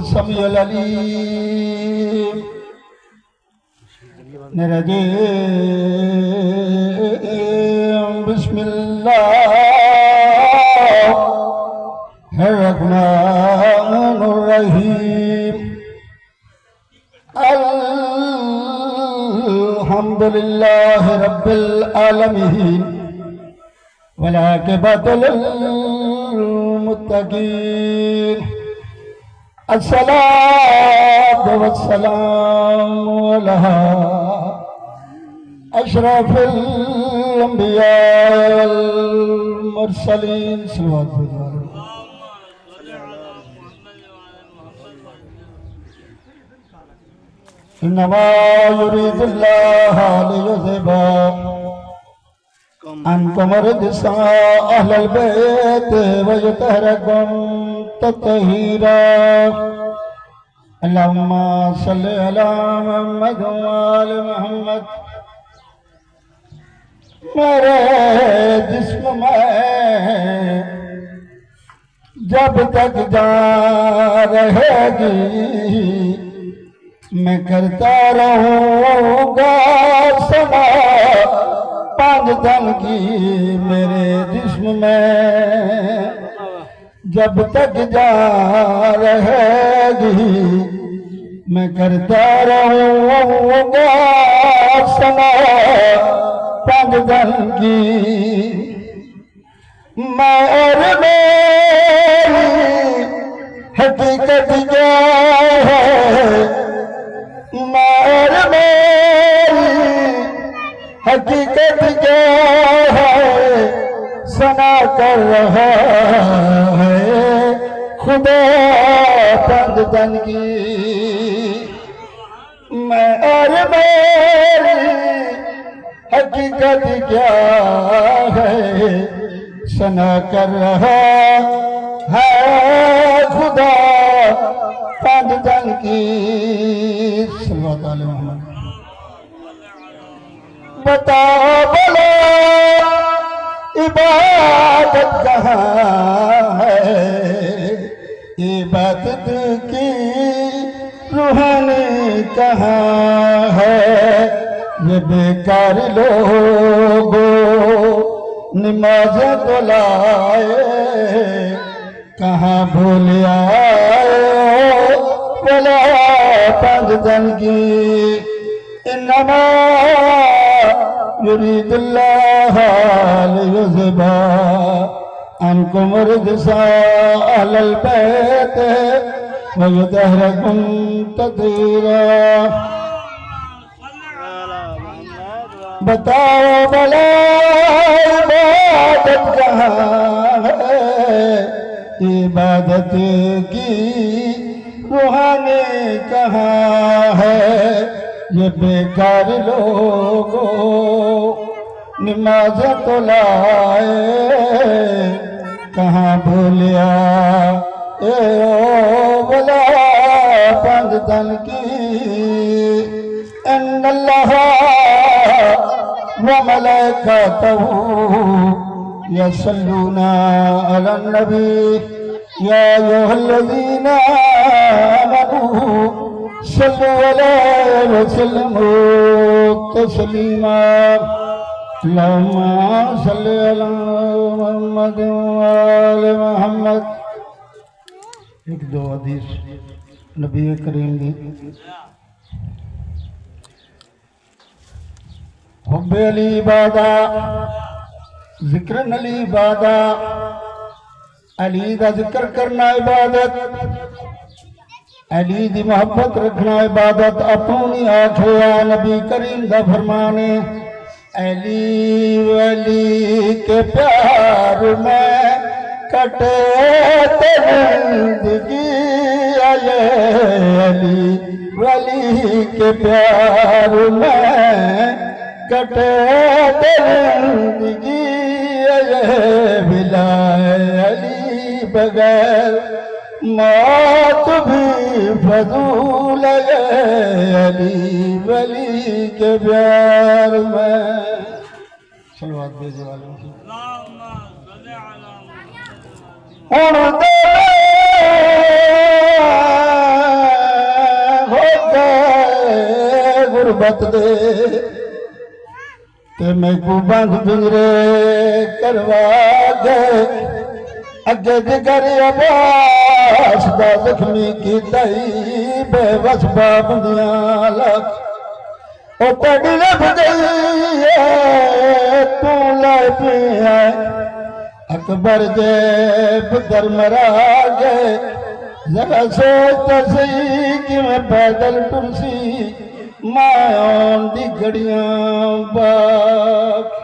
समीउल अलीम बिस्मिल्लाहिर्रहमानिर्रहीम अल्हम्दुलिल्लाहि रब्बिल आलमीन वलाकिबतुल मुत्तकीन अस्सलातु वस्सलामु अला अशरफिल अंबिया वल मुरसलीन सल्लल्लाहु इन्नमा युरीदुल्लाहु लियुज़हिबा अन्कुम रिज्सा अहलल बैत व युतहिरकुम तत्हीरा अल्लाहुम्मा सल्लि अला मुहम्मद व आलि मुहम्मद। मेरे जिस्म में जब तक जान रहेगी मैं करता रहूँगा सदा पाँच धन की। मेरे जिस्म में जब तक जान रहेगी मैं करता रहूँगा सदा पाँच धन की। मैं और मेरी हकीकत क्या है, मैं और मेरी हकीकत क्या है सना कर रहा है खुदा पंज धन की। मैं और मेरी हकीकत क्या है सना कर रहा है खुदा पंज धन की। सल्लल्लाहु अलैहि वसल्लम। बताओ बोलो इबादत कहाँ है, इबादत की रूहानी कहाँ है। ये बेकार लोगों नमाज़ तो लाए कहाँ भूल आए बोला पाँच धन की। इन्नमा युरीदुल्लाहु लियुज़हिबा अन्कुम रिज्सा अहलल बैत व युतहिरकुम तत्हीरा। बताओ भला इबादत कहाँ है, इबादत की रूहानी कहाँ है। ये बेकार लोगों नमाज़ तो लाए कहाँ भूलिया ए ओ बोला पंज धन की। अन्नल्लाह व मलाइकतहू यसल्लूना अलन नबी या अय्युहल्लज़ीना आमनू सल्लु अलैहि वसल्लमु तस्लीमा। अल्लाहुम्मा सल्लि अला मुहम्मद व आलि मुहम्मद। एक दो हदीस नबी करीम दी। हुब्बे अली इबादा जिक्र अली इबादा, अली दा जिक्र करना इबादत, अली दी मोहब्बत रखना इबादत। अपनी आखिया नबी करीम दा फरमाने अली वली के प्यार में कटे जिंदगी आए। अली वली के प्यार में कटे जिंदगी आए। बिलाए अली बगैर मौत भी फजूल है। अली वली के प्यार में सलवात भेजे वालों की हुण दे हो गए गुरबत दे ते मैं को बंद पिंजरे करवा गए अगे जिगर अबास दा जख्मी की दई बेबस बाबंदियां लख ओ तेरी लभ गई है तू ला पिया अकबर जे पुत्र मरा गए जरा सोच तो सही कि मैं पैदल टुरसी मां दी घड़ियां बाग